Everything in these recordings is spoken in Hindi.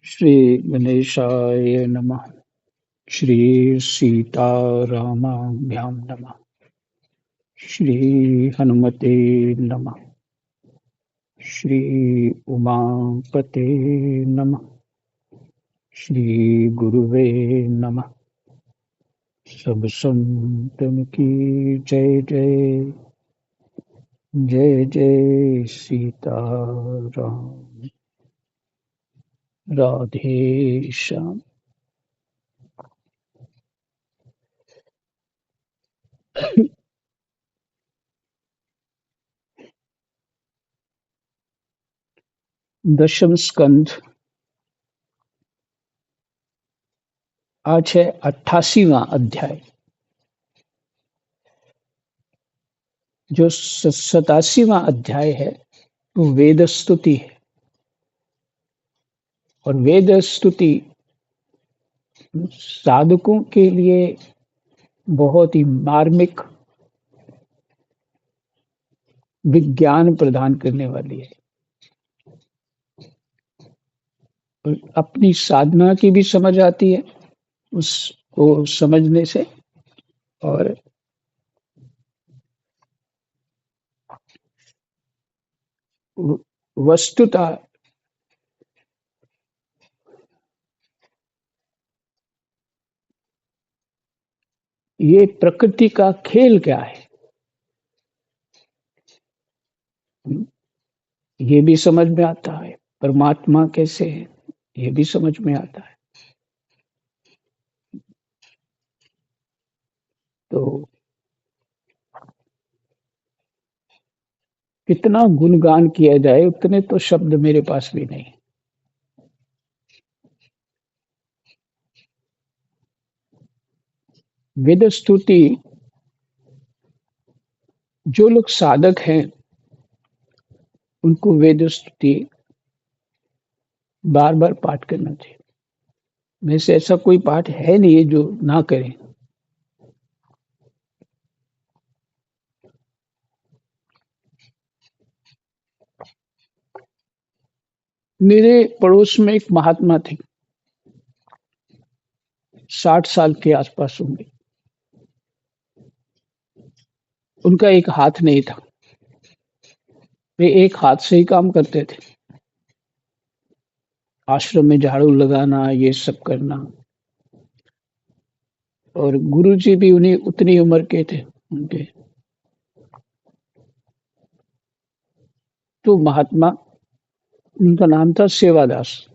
श्री गणेशाय नमः। श्री सीतारामाभ्यां नमः। श्री हनुमते नमः। श्री उमापते नमः। श्री गुरुवे नमः। सब संतन की जय जय। जय जय सीताराम। राधे श्याम। दशम स्कंध। आज है 88वां अध्याय। जो 87वां अध्याय है वो वेद स्तुति है। और वेद स्तुति साधकों के लिए बहुत ही मार्मिक विज्ञान प्रदान करने वाली है। और अपनी साधना की भी समझ आती है उसको समझने से। और वस्तुतः ये प्रकृति का खेल क्या है ये भी समझ में आता है। परमात्मा कैसे है ये भी समझ में आता है। तो कितना गुणगान किया जाए उतने तो शब्द मेरे पास भी नहीं। वेद स्तुति जो लोग साधक हैं उनको वेद स्तुति बार बार पाठ करना चाहिए। वैसे ऐसा कोई पाठ है नहीं जो ना करें। मेरे पड़ोस में एक महात्मा थे। 60 साल के आसपास होंगे। उनका एक हाथ नहीं था। वे एक हाथ से ही काम करते थे। आश्रम में झाड़ू लगाना ये सब करना। और गुरुजी भी उन्हीं उतनी उम्र के थे उनके। तो महात्मा, उनका नाम था सेवादास।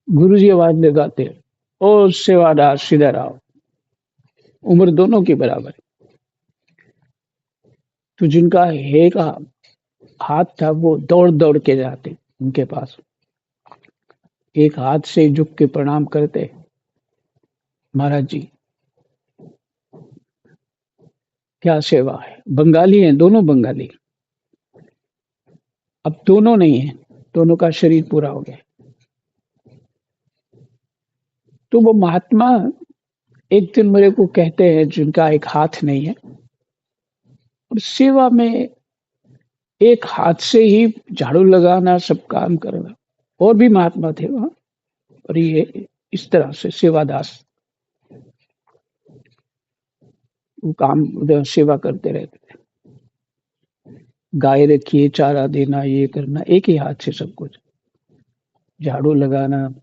गुरुजी आवाज लगाते, ओ सेवादास इधर आओ। उम्र दोनों की बराबर। तो जिनका एक हाथ था वो दौड़ दौड़ के जाते उनके पास। एक हाथ से झुक के प्रणाम करते, महाराज जी क्या सेवा है। बंगाली हैं, दोनों बंगाली। अब दोनों नहीं है, दोनों का शरीर पूरा हो गया। तो वो महात्मा एक दिन मेरे को कहते हैं जिनका एक हाथ नहीं है और सेवा में एक हाथ से ही झाड़ू लगाना सब काम करना। और भी महात्मा थे वहां। और ये इस तरह से सेवादास वो काम उधर सेवा करते रहते थे। गाय रखिए, चारा देना, ये करना, एक ही हाथ से सब कुछ। झाड़ू लगाना,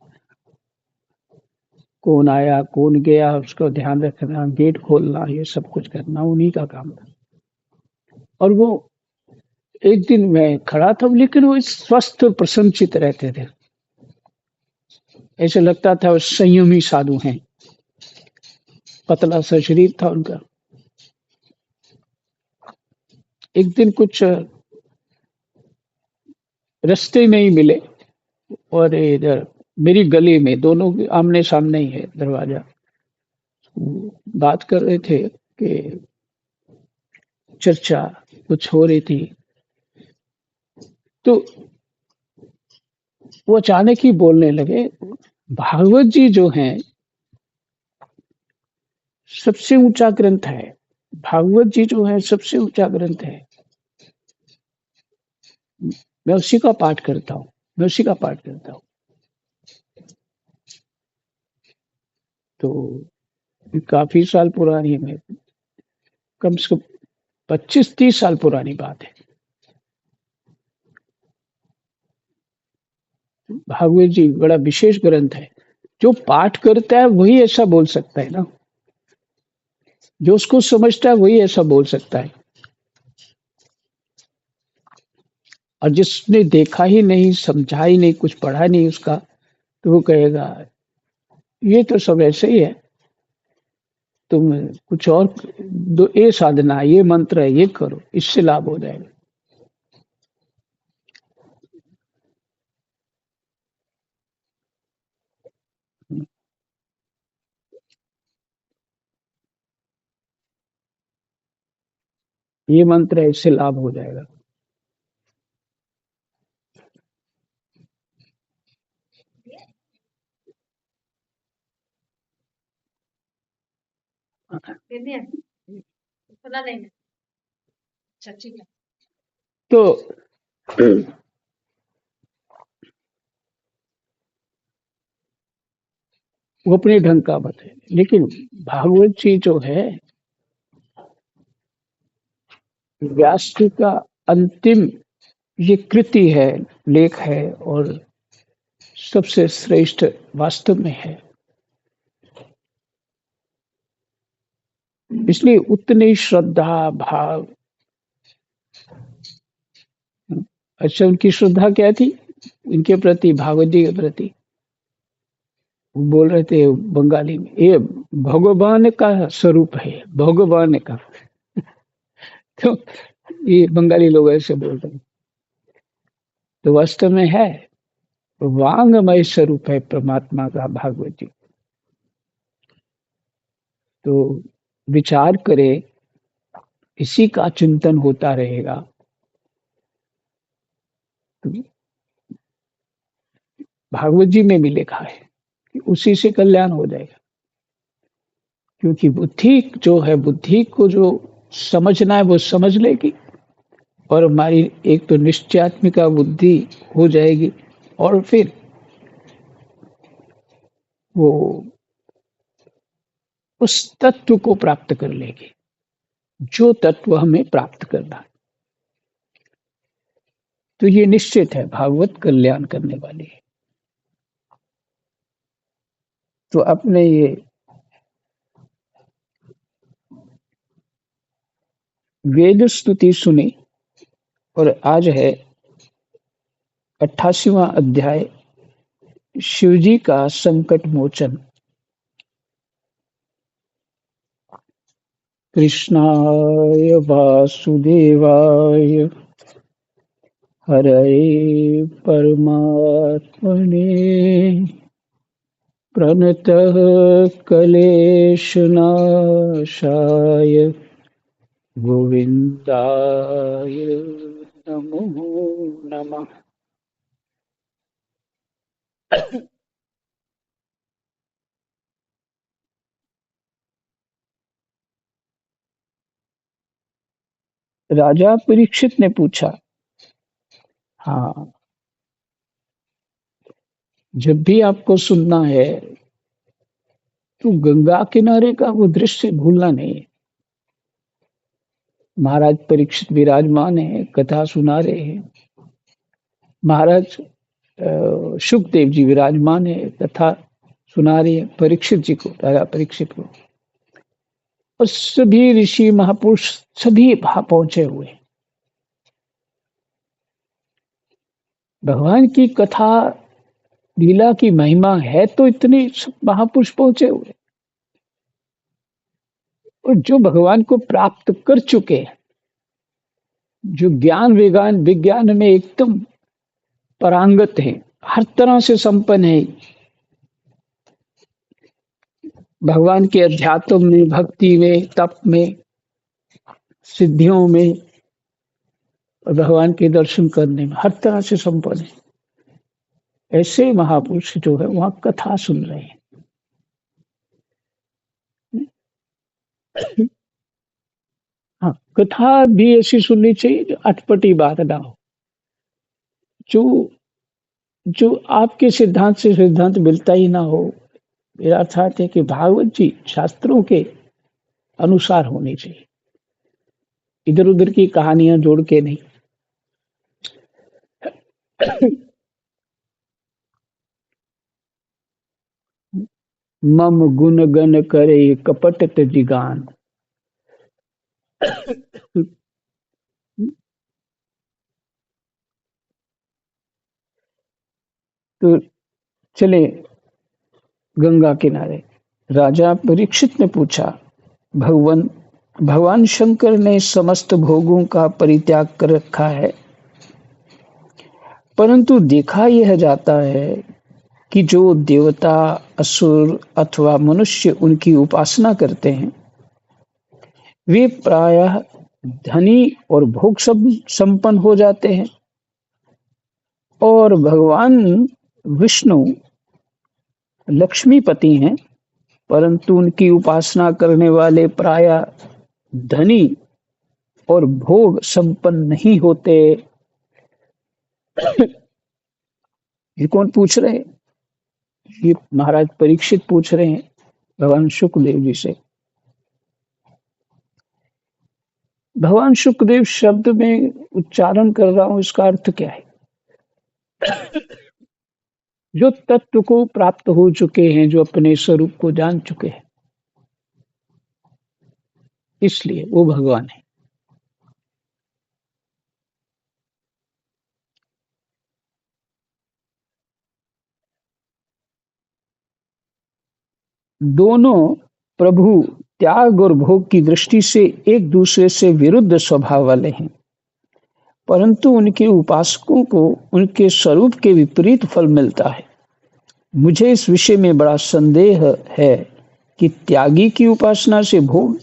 कौन आया कौन गया उसका ध्यान रखना, गेट खोलना, ये सब कुछ करना उन्हीं का काम था। और वो एक दिन मैं खड़ा था लेकिन वो स्वस्थ और प्रसन्नचित रहते थे। ऐसे लगता था वो संयमी साधु हैं। पतला सा शरीर था उनका। एक दिन कुछ रास्ते में ही मिले और इधर मेरी गली में, दोनों के आमने सामने ही है दरवाजा। बात कर रहे थे कि चर्चा कुछ हो रही थी। तो वो अचानक ही बोलने लगे, भागवत जी जो हैं सबसे ऊंचा ग्रंथ है। भागवत जी जो है सबसे ऊंचा ग्रंथ है। मैं उसी का पाठ करता हूँ। मैं उसी का पाठ करता हूँ। तो काफी साल पुरानी है, मैं कम से कम 25-30 साल पुरानी बात है। भागवत जी बड़ा विशेष ग्रंथ है। जो पाठ करता है वही ऐसा बोल सकता है ना, जो उसको समझता है वही ऐसा बोल सकता है। और जिसने देखा ही नहीं, समझा ही नहीं, कुछ पढ़ा नहीं उसका, तो वो कहेगा ये तो सब ऐसे ही है, तुम कुछ और दो, ये साधना, ये मंत्र है, ये करो, इससे लाभ हो जाएगा। ये मंत्र है, इससे लाभ हो जाएगा। तो वो अपने ढंग का मत है, लेकिन भागवत जी जो है, व्यास जी का अंतिम ये कृति है, लेख है, और सबसे श्रेष्ठ वास्तव में है। इसलिए उतनी श्रद्धा भाव। अच्छा, उनकी श्रद्धा क्या थी इनके प्रति, भागवत जी के प्रति? वो बोल रहे थे बंगाली में, ये भगवान का स्वरूप है, भगवान का। तो ये बंगाली लोग ऐसे बोल रहे हैं, तो वास्तव में है वांगमय स्वरूप है परमात्मा का भागवत जी। तो विचार करे, इसी का चिंतन होता रहेगा, तो भागवत जी में भी लिखा है कि उसी से कल्याण हो जाएगा। क्योंकि बुद्धि जो है, बुद्धि को जो समझना है वो समझ लेगी, और हमारी एक तो निश्चयात्मिका बुद्धि हो जाएगी, और फिर वो उस तत्व को प्राप्त कर लेगी जो तत्व हमें प्राप्त करना है। तो ये निश्चित है भागवत कल्याण करने वाली है। तो अपने ये वेद स्तुति सुनी, और आज है 88वां अध्याय, शिवजी का संकट मोचन। कृष्णाय वासुदेवाय हरये परमात्मने प्रणतः क्लेशनाशाय गोविंदाय नमो नमः। राजा परीक्षित ने पूछा, हाँ, जब भी आपको सुनना है तो गंगा किनारे का वो दृश्य भूलना नहीं है। महाराज परीक्षित विराजमान है, कथा सुना रहे हैं। महाराज सुखदेव जी विराजमान है, कथा सुना रहे हैं परीक्षित जी को, राजा परीक्षित को। और सभी ऋषि महापुरुष सभी वहां पहुंचे हुए हैं। भगवान की कथा, लीला की महिमा है तो इतने महापुरुष पहुंचे हुए, और जो भगवान को प्राप्त कर चुके हैं, जो ज्ञान विज्ञान विज्ञान में एकदम पारंगत है, हर तरह से संपन्न है, भगवान के अध्यात्म में, भक्ति में, तप में, सिद्धियों में, और भगवान के दर्शन करने में हर तरह से संपन्न है, ऐसे महापुरुष जो है वहां कथा सुन रहे हैं। हाँ, कथा भी ऐसी सुननी चाहिए जो अटपटी बात ना हो, जो जो आपके सिद्धांत से सिद्धांत मिलता ही ना हो। मेरा अर्थात है कि भागवत जी शास्त्रों के अनुसार होनी चाहिए, इधर-उधर की कहानियाँ जोड़ के नहीं। मम गुण गण करे कपट तजि गान। तो चले गंगा किनारे। राजा परीक्षित ने पूछा, भगवन भगवान शंकर ने समस्त भोगों का परित्याग कर रखा है, परंतु देखा यह जाता है कि जो देवता, असुर अथवा मनुष्य उनकी उपासना करते हैं, वे प्रायः धनी और भोग सब संपन्न हो जाते हैं, और भगवान विष्णु लक्ष्मीपति हैं, परंतु उनकी उपासना करने वाले प्रायः धनी और भोग संपन्न नहीं होते। ये कौन पूछ रहे हैं? ये महाराज परीक्षित पूछ रहे हैं भगवान शुक्रदेव जी से। भगवान शुक्रदेव शब्द में उच्चारण कर रहा हूं, इसका अर्थ क्या है? जो तत्व को प्राप्त हो चुके हैं, जो अपने स्वरूप को जान चुके हैं, इसलिए वो भगवान है। दोनों प्रभु त्याग और भोग की दृष्टि से एक दूसरे से विरुद्ध स्वभाव वाले हैं, परंतु उनके उपासकों को उनके स्वरूप के विपरीत फल मिलता है। मुझे इस विषय में बड़ा संदेह है कि त्यागी की उपासना से भोग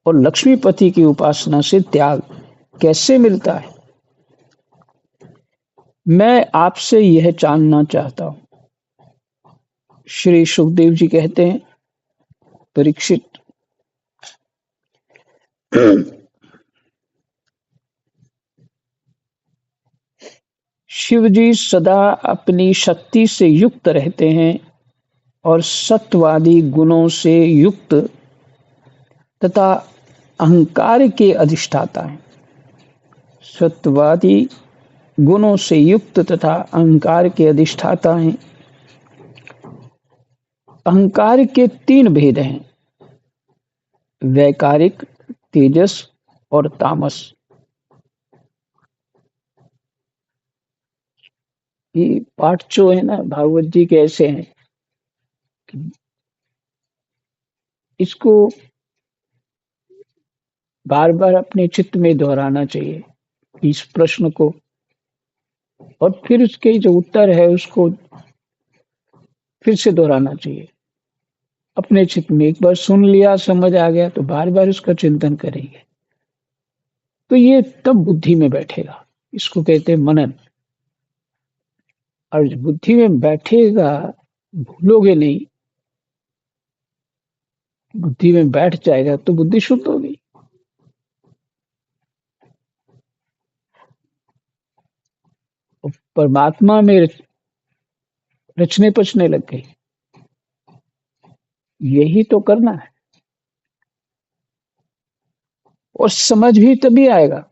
और लक्ष्मीपति की उपासना से त्याग कैसे मिलता है। मैं आपसे यह जानना चाहता हूँ। श्री सुखदेव जी कहते हैं, परीक्षित, शिव जी सदा अपनी शक्ति से युक्त रहते हैं और सत्वादी गुणों से युक्त तथा अहंकार के अधिष्ठाता हैं। सत्वादी गुणों से युक्त तथा अहंकार के अधिष्ठाता हैं। अहंकार के 3 भेद हैं, वैकारिक, तेजस और तामस। ये पाठ जो है ना भागवत जी के ऐसे हैं, इसको बार बार अपने चित्त में दोहराना चाहिए इस प्रश्न को, और फिर उसके जो उत्तर है उसको फिर से दोहराना चाहिए अपने चित्त में। एक बार सुन लिया, समझ आ गया, तो बार बार उसका चिंतन करेंगे तो ये तब बुद्धि में बैठेगा। इसको कहते हैं मनन। और बुद्धि में बैठेगा, भूलोगे नहीं, बुद्धि में बैठ जाएगा तो बुद्धि शुद्ध होगी। परमात्मा में रचने पचने लग गई। यही तो करना है, और समझ भी तभी आएगा।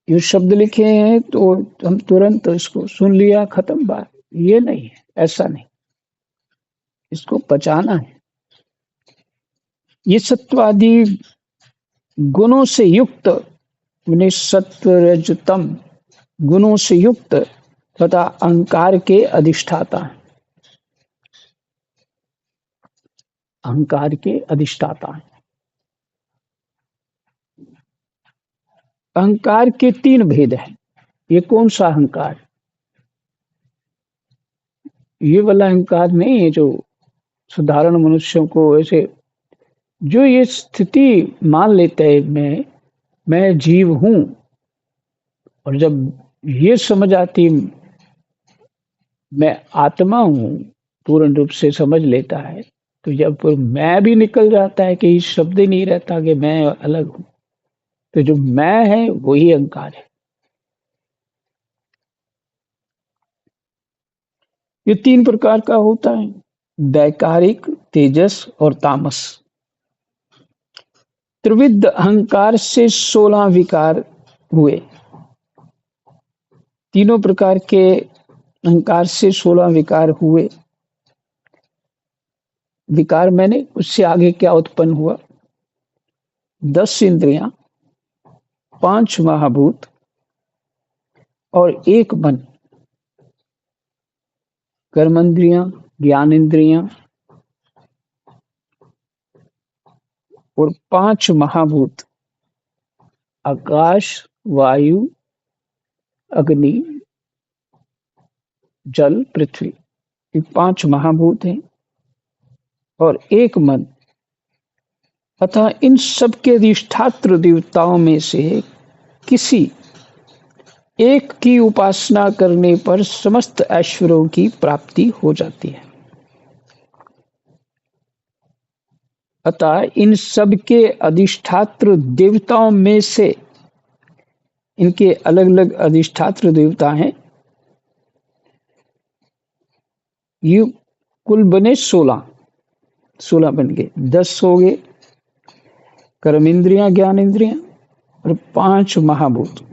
ये शब्द लिखे हैं तो हम तुरंत इसको सुन लिया, खत्म बात। ये नहीं है, ऐसा नहीं, इसको पचाना है। ये सत्वादि गुणों से युक्त, माने सत्व रज तम गुणों से युक्त तथा अहंकार के अधिष्ठाता हैं। अहंकार के अधिष्ठाता हैं। अहंकार के 3 भेद हैं। ये कौन सा अहंकार? ये वाला अहंकार नहीं है जो साधारण मनुष्यों को ऐसे, जो ये स्थिति मान लेते हैं मैं जीव हूं, और जब ये समझ आती मैं आत्मा हूं, पूर्ण रूप से समझ लेता है, तो जब मैं भी निकल जाता है कि शब्द ही नहीं रहता कि मैं अलग हूं, तो जो मैं है वही अहंकार है। ये 3 प्रकार का होता है, दैकारिक, तेजस और तामस। त्रिविध अहंकार से 16 विकार हुए। तीनों प्रकार के अहंकार से 16 विकार हुए। विकार मैंने उससे आगे क्या उत्पन्न हुआ? 10 इंद्रियां, 5 महाभूत और 1 मन। कर्मेंद्रियां, ज्ञानेंद्रियां और 5 महाभूत, आकाश, वायु, अग्नि, जल, पृथ्वी, ये 5 महाभूत हैं और 1 मन। अतः इन सब के अधिष्ठात्र देवताओं में से किसी एक की उपासना करने पर समस्त ऐश्वर्यों की प्राप्ति हो जाती है। अतः इन सब के अधिष्ठात्र देवताओं में से, इनके अलग अलग अधिष्ठात्र देवता हैं, ये कुल बने 16 बन गए। 10 हो गए कर्मेंद्रियां, ज्ञानेंद्रियां और 5 महाभूत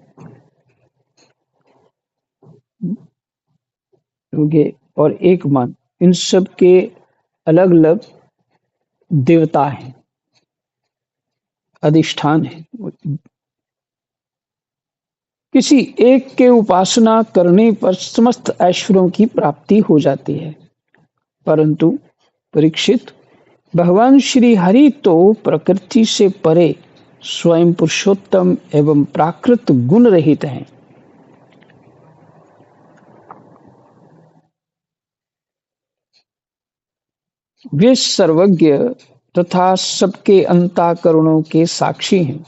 हो गए और 1 मन। इन सब के अलग अलग देवता हैं, अधिष्ठान है। किसी एक के उपासना करने पर समस्त ऐश्वर्यों की प्राप्ति हो जाती है, परंतु परीक्षित, भगवान श्री हरि तो प्रकृति से परे स्वयं पुरुषोत्तम एवं प्राकृत गुण रहित हैं। वे सर्वज्ञ तथा सबके अंतःकरणों के साक्षी हैं।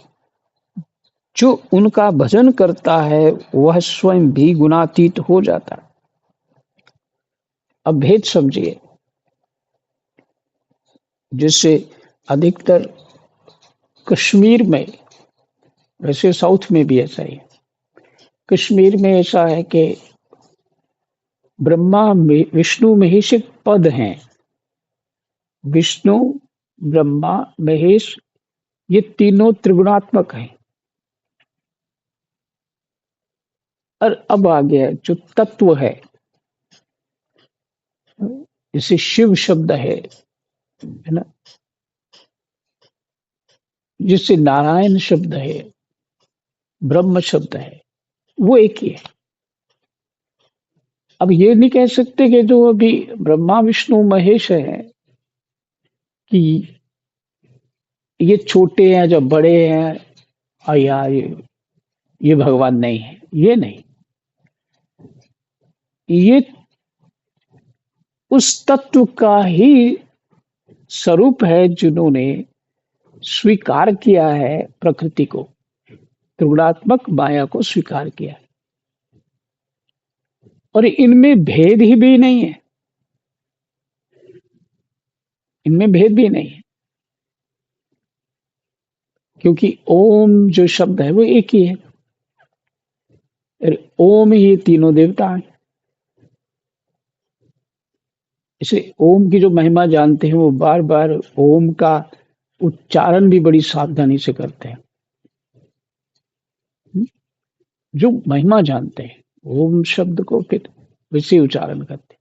जो उनका भजन करता है वह स्वयं भी गुणातीत हो जाता है। अब भेद समझिए। जैसे अधिकतर कश्मीर में, वैसे साउथ में भी ऐसा ही है, कश्मीर में ऐसा है कि ब्रह्मा विष्णु महेश एक पद हैं। विष्णु, ब्रह्मा, महेश, ये तीनों त्रिगुणात्मक हैं। और अब आ गया जो तत्व है, जैसे शिव शब्द है ना, जिससे नारायण शब्द है, ब्रह्म शब्द है, वो एक ही है। अब ये नहीं कह सकते कि जो अभी ब्रह्मा विष्णु महेश है कि ये छोटे हैं, जो बड़े हैं, और यार ये भगवान नहीं है। ये नहीं, ये उस तत्व का ही स्वरूप है जिन्होंने स्वीकार किया है प्रकृति को, त्रिगुणात्मक माया को स्वीकार किया है। और इनमें भेद ही भी नहीं है, इनमें भेद भी नहीं है, क्योंकि ओम जो शब्द है वो एक ही है। ओम ही तीनों देवता हैं। इसलिए ओम की जो महिमा जानते हैं वो बार बार ओम का उच्चारण भी बड़ी सावधानी से करते हैं। जो महिमा जानते हैं ओम शब्द को फिर वैसे उच्चारण करते हैं।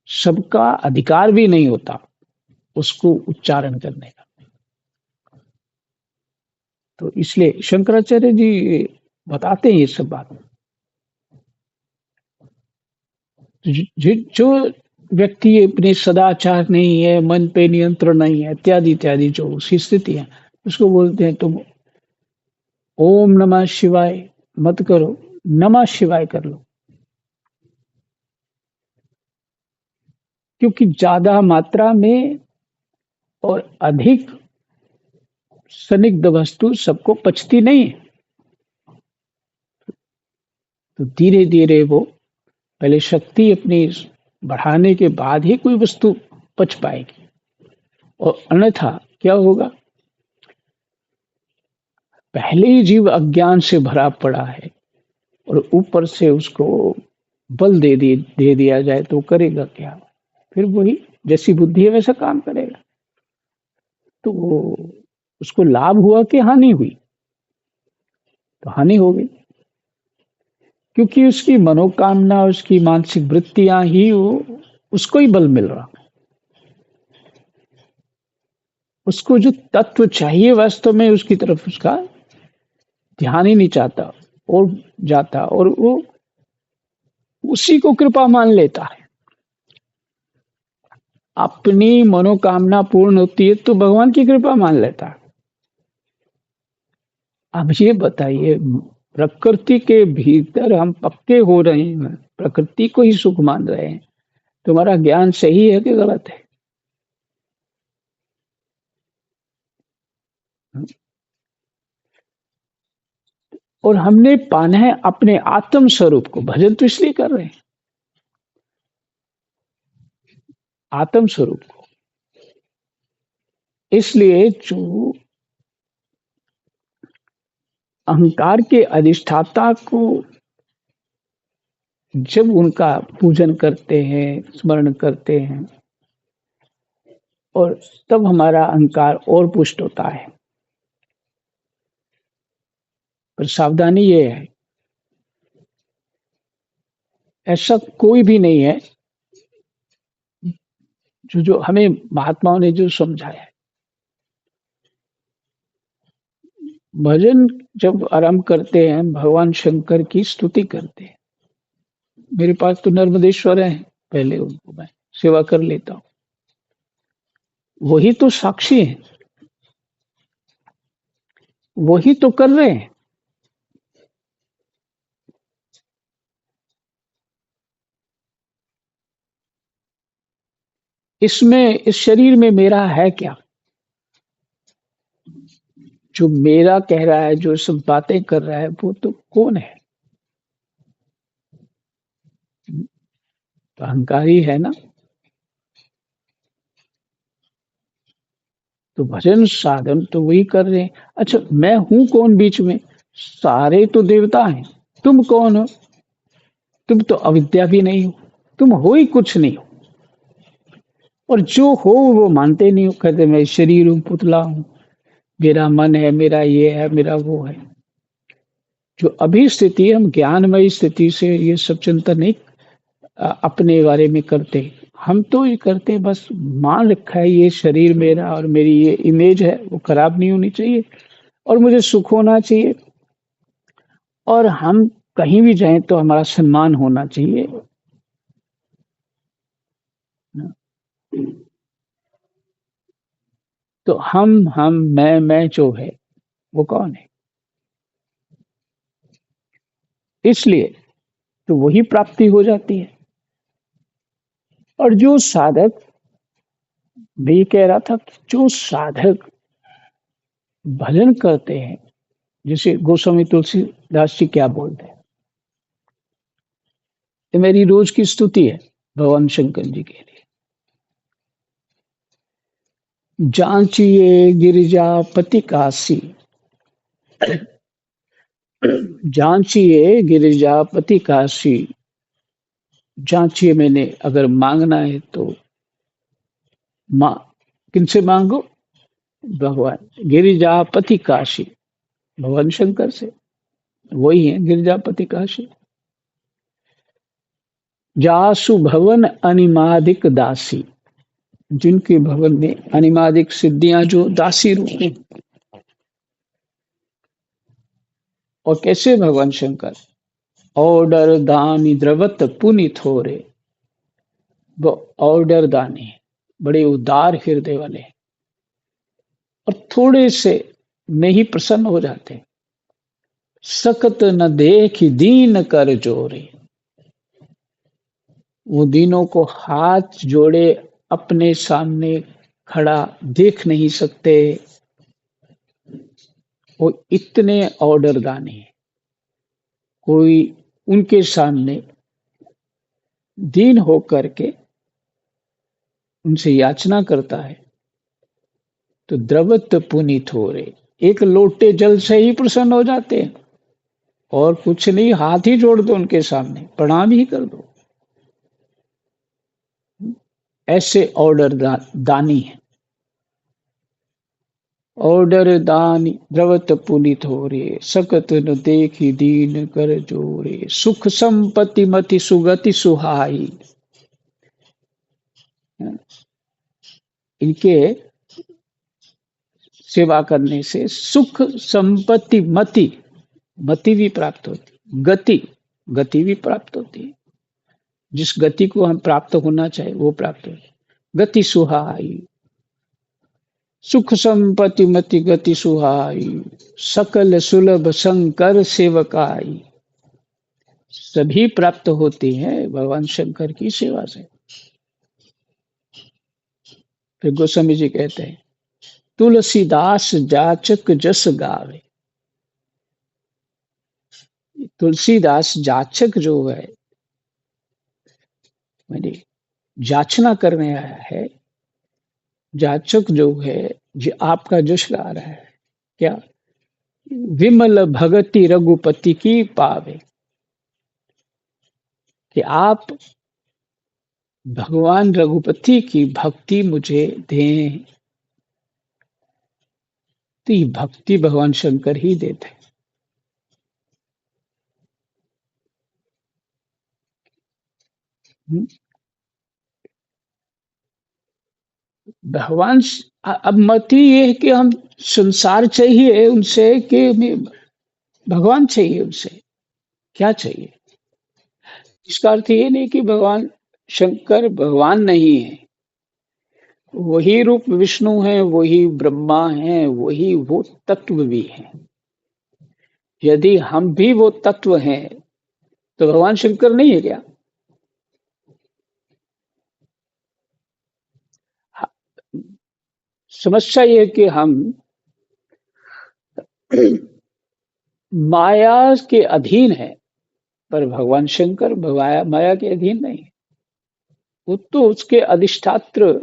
सबका अधिकार भी नहीं होता उसको उच्चारण करने का। तो इसलिए शंकराचार्य जी बताते हैं ये सब बात। जो व्यक्ति अपने सदाचार नहीं है, मन पे नियंत्रण नहीं है, इत्यादि इत्यादि जो उसकी स्थिति है, उसको बोलते हैं तुम ओम नमः शिवाय मत करो, नमः शिवाय कर लो। क्योंकि ज्यादा मात्रा में और अधिक संदिग्ध वस्तु सबको पचती नहीं है। तो धीरे धीरे वो पहले शक्ति अपनी बढ़ाने के बाद ही कोई वस्तु पच पाएगी, और अन्यथा क्या होगा, पहले ही जीव अज्ञान से भरा पड़ा है और ऊपर से उसको बल दे दिया जाए तो करेगा क्या? फिर वही जैसी बुद्धि है वैसा काम करेगा। तो वो उसको लाभ हुआ कि हानि हुई? तो हानि हो गई, क्योंकि उसकी मनोकामना, उसकी मानसिक वृत्तियां ही उसको ही बल मिल रहा। उसको जो तत्व चाहिए वास्तव में उसकी तरफ उसका ध्यान ही नहीं चाहता और जाता, और वो उसी को कृपा मान लेता है। अपनी मनोकामना पूर्ण होती है तो भगवान की कृपा मान लेता है। अब ये बताइए, प्रकृति के भीतर हम पक्के हो रहे हैं, प्रकृति को ही सुख मान रहे हैं, तुम्हारा ज्ञान सही है कि गलत है? और हमने पाना है अपने आत्म स्वरूप को। भजन तो इसलिए कर रहे हैं, आत्म स्वरूप को। इसलिए जो अहंकार के अधिष्ठाता को जब उनका पूजन करते हैं, स्मरण करते हैं, और तब हमारा अहंकार और पुष्ट होता है। पर सावधानी ये है, ऐसा कोई भी नहीं है जो हमें महात्माओं ने जो समझाया है। भजन जब आरंभ करते हैं, भगवान शंकर की स्तुति करते हैं। मेरे पास तो नर्मदेश्वर है, पहले उनको मैं सेवा कर लेता हूँ। वही तो साक्षी है, वही तो कर रहे हैं। इसमें, इस शरीर में मेरा है क्या? जो मेरा कह रहा है, जो सब बातें कर रहा है, वो तो कौन है? तो अहंकारी है ना। तो भजन साधन तो वही कर रहे हैं। अच्छा, मैं हूं कौन बीच में? सारे तो देवता हैं। तुम कौन हो? तुम तो अविद्या भी नहीं हो, तुम हो ही कुछ नहीं हो। और जो हो वो मानते नहीं हो, कहते मैं शरीर हूँ, पुतला हूँ, मेरा मन है, मेरा ये है, मेरा वो है। जो अभी स्थिति है, हम ज्ञानमयी स्थिति से ये सब चिंता नहीं अपने बारे में करते। हम तो ये करते बस, मान रखा है ये शरीर मेरा और मेरी ये इमेज है, वो खराब नहीं होनी चाहिए, और मुझे सुख होना चाहिए, और हम कहीं भी जाएं तो हमारा सम्मान होना चाहिए। तो हम मैं जो है वो कौन है? इसलिए तो वही प्राप्ति हो जाती है। और जो साधक, भी कह रहा था कि जो साधक भजन करते हैं, जैसे गोस्वामी तुलसीदास जी क्या बोलते हैं, ये मेरी रोज की स्तुति है भगवान शंकर जी के लिए। जांचिए गिरिजापति काशी, जांचिए गिरिजापति काशी। जांचिए, मैंने अगर मांगना है तो मां किनसे मांगो? भगवान गिरिजापति काशी, भगवान शंकर से। वही है गिरिजापति काशी। जासु भवन अनिमादिक दासी, जिनके भवन में अनिमादिक सिद्धियां, जो दासी रूप में। और कैसे भगवान शंकर? ऑर्डर दानी द्रवत पुनित हो रे। वो ऑर्डर दानी है, बड़े उदार हृदय वाले, और थोड़े से में ही प्रसन्न हो जाते हैं। सकत न देख दीन कर जोरे, वो दीनों को हाथ जोड़े अपने सामने खड़ा देख नहीं सकते। वो इतने ऑर्डर दानी है। कोई उनके सामने दीन होकर के उनसे याचना करता है तो द्रवत पुनीत हो रहे, एक लोटे जल से ही प्रसन्न हो जाते हैं। और कुछ नहीं, हाथ ही जोड़ दो उनके सामने, प्रणाम ही कर दो। ऐसे ऑर्डर दानी है। ऑर्डर दानी द्रवत पुनित हो रे, सकत न देखी दीन कर जोरे, सुख संपत्ति मति सुगति सुहाई। इनके सेवा करने से सुख संपत्ति मति, मति भी प्राप्त होती, गति, गति भी प्राप्त होती है। जिस गति को हम प्राप्त होना चाहिए वो प्राप्त हो, गति सुहाई, सुख संपत्ति मति गति सुहाई, सकल सुलभ शंकर सेवकाई। सभी प्राप्त होती हैं भगवान शंकर की सेवा से। फिर गोस्वामी जी कहते हैं, तुलसीदास जाचक जस गावे। तुलसीदास जाचक जो है, मैंने जाचना करने आया है, जाचक जो है, जो आपका जश गा रहा है, क्या विमल भगति रघुपति की पावे, कि आप भगवान रघुपति की भक्ति मुझे दें। तो ये भक्ति भगवान शंकर ही देते हैं। भगवान अब मत ही ये है कि हम संसार चाहिए उनसे कि भगवान चाहिए उनसे, क्या चाहिए। इसका अर्थ ये नहीं कि भगवान शंकर भगवान नहीं है, वही रूप विष्णु है, वही ब्रह्मा है, वही वो तत्व भी है। यदि हम भी वो तत्व हैं तो भगवान शंकर नहीं है क्या? समस्या ये है कि हम माया के अधीन है, पर भगवान शंकर माया के अधीन नहीं है। वो तो उसके अधिष्ठात्र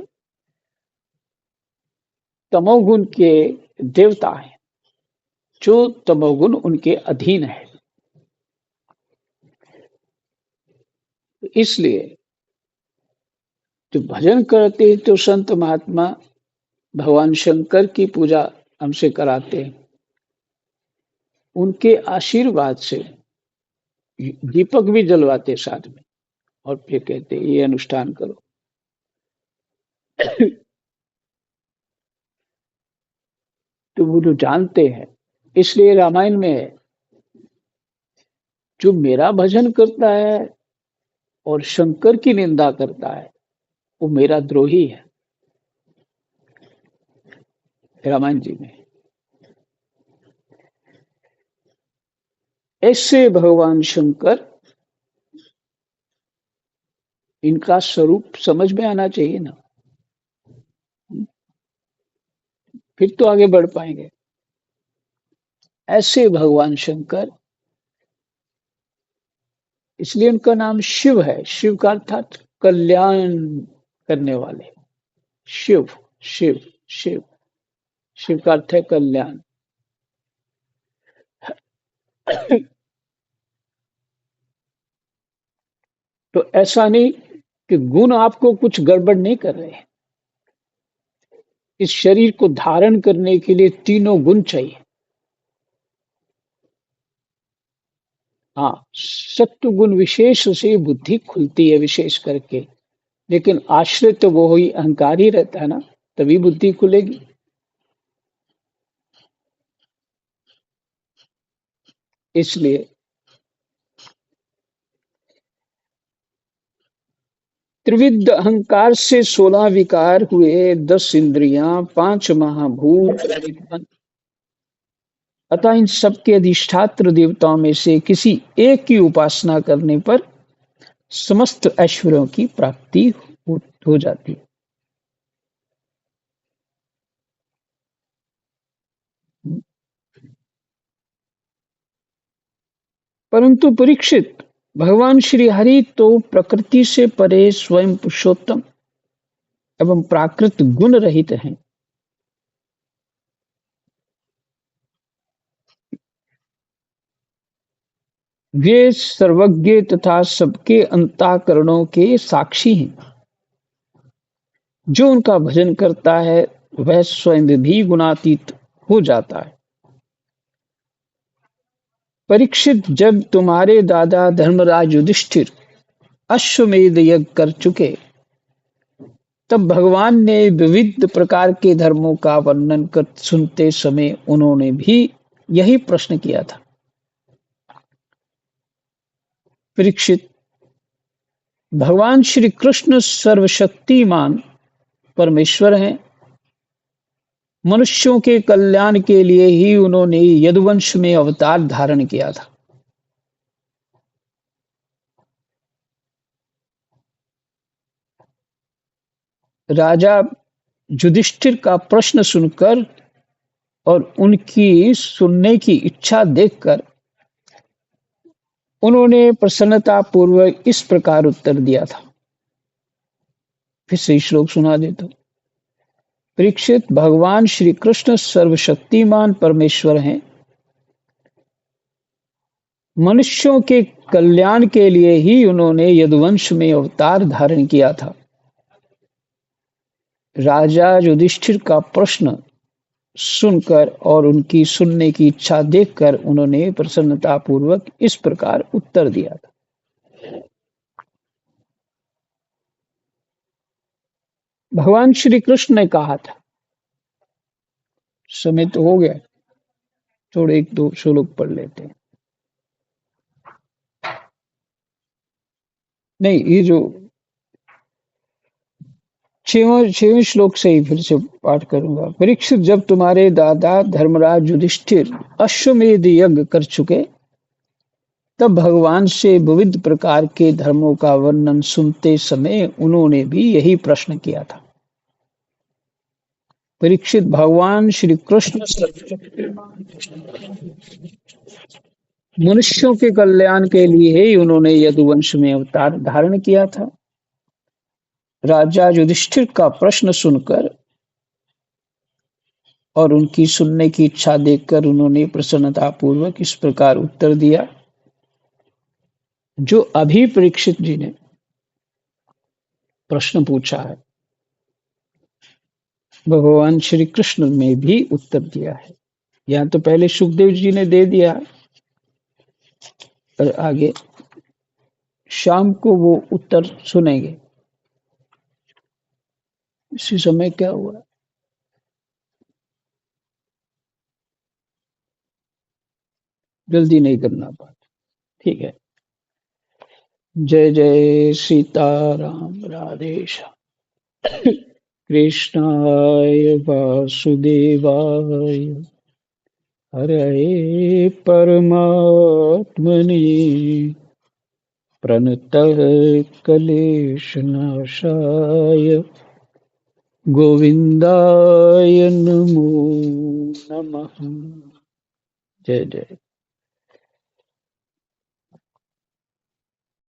तमोगुण के देवता हैं, जो तमोगुण उनके अधीन है। इसलिए जो भजन करते हैं तो संत महात्मा भगवान शंकर की पूजा हमसे कराते हैं। उनके आशीर्वाद से दीपक भी जलवाते साथ में, और फिर कहते ये अनुष्ठान करो। तो वो जो जानते हैं, इसलिए रामायण में है, जो मेरा भजन करता है और शंकर की निंदा करता है वो मेरा द्रोही है। रामायण जी में ऐसे भगवान शंकर, इनका स्वरूप समझ में आना चाहिए ना, फिर तो आगे बढ़ पाएंगे। ऐसे भगवान शंकर, इसलिए उनका नाम शिव है। शिव का अर्थात कल्याण करने वाले। शिव, शिव, शिव, शिव का अर्थ है कल्याण। तो ऐसा नहीं कि गुण आपको कुछ गड़बड़ नहीं कर रहे हैं। इस शरीर को धारण करने के लिए तीनों गुण चाहिए। हाँ, सत्व गुण विशेष से बुद्धि खुलती है विशेष करके, लेकिन आश्रय तो वो ही अहंकार ही रहता है ना, तभी बुद्धि खुलेगी। इसलिए त्रिविध अहंकार से 16 विकार हुए, 10 इंद्रियां, 5 महाभूत और एक मन। अतः इन सबके अधिष्ठात्र देवताओं में से किसी एक की उपासना करने पर समस्त ऐश्वर्यों की प्राप्ति हो जाती है। परंतु परीक्षित, भगवान श्री हरि तो प्रकृति से परे स्वयं पुरुषोत्तम एवं प्राकृत गुण रहित हैं। वे सर्वज्ञ तथा सबके अंतःकरणों के साक्षी हैं। जो उनका भजन करता है वह स्वयं भी गुणातीत हो जाता है। परीक्षित, जब तुम्हारे दादा धर्मराज युधिष्ठिर अश्वमेध यज्ञ कर चुके, तब भगवान ने विविध प्रकार के धर्मों का वर्णन कर सुनते समय उन्होंने भी यही प्रश्न किया था। परीक्षित, भगवान श्री कृष्ण सर्वशक्तिमान परमेश्वर हैं। मनुष्यों के कल्याण के लिए ही उन्होंने यदुवंश में अवतार धारण किया था। राजा युधिष्ठिर का प्रश्न सुनकर और उनकी सुनने की इच्छा देखकर उन्होंने प्रसन्नता पूर्वक इस प्रकार उत्तर दिया था। फिर से श्लोक सुना देता हूं। परीक्षित, भगवान श्री कृष्ण सर्वशक्तिमान परमेश्वर हैं। मनुष्यों के कल्याण के लिए ही उन्होंने यदुवंश में अवतार धारण किया था। राजा युधिष्ठिर का प्रश्न सुनकर और उनकी सुनने की इच्छा देखकर उन्होंने प्रसन्नता पूर्वक इस प्रकार उत्तर दिया था। भगवान श्री कृष्ण ने कहा था, समय तो हो गया, थोड़े एक दो श्लोक पढ़ लेते हैं। नहीं, ये जो छवें श्लोक से ही फिर से पाठ करूंगा। परीक्षित, जब तुम्हारे दादा धर्मराज युधिष्ठिर अश्वमेध यज्ञ कर चुके, तब भगवान से विविध प्रकार के धर्मों का वर्णन सुनते समय उन्होंने भी यही प्रश्न किया था। परीक्षित, भगवान श्री कृष्ण मनुष्यों के कल्याण के लिए ही उन्होंने यदुवंश में अवतार धारण किया था। राजा युधिष्ठिर का प्रश्न सुनकर और उनकी सुनने की इच्छा देखकर उन्होंने प्रसन्नता पूर्वक इस प्रकार उत्तर दिया, जो अभी परीक्षित जी ने प्रश्न पूछा है, भगवान श्री कृष्ण ने भी उत्तर दिया है। यहाँ तो पहले सुखदेव जी ने दे दिया और आगे शाम को वो उत्तर सुनेंगे। इसी समय क्या हुआ, जल्दी नहीं करना पाते। ठीक है। जय जय सीताराम। राधे श्याम। कृष्णाय वासुदेवाय हरये परमात्मने प्रणतः क्लेशनाशाय गोविन्दाय नमो नमः। जय जय।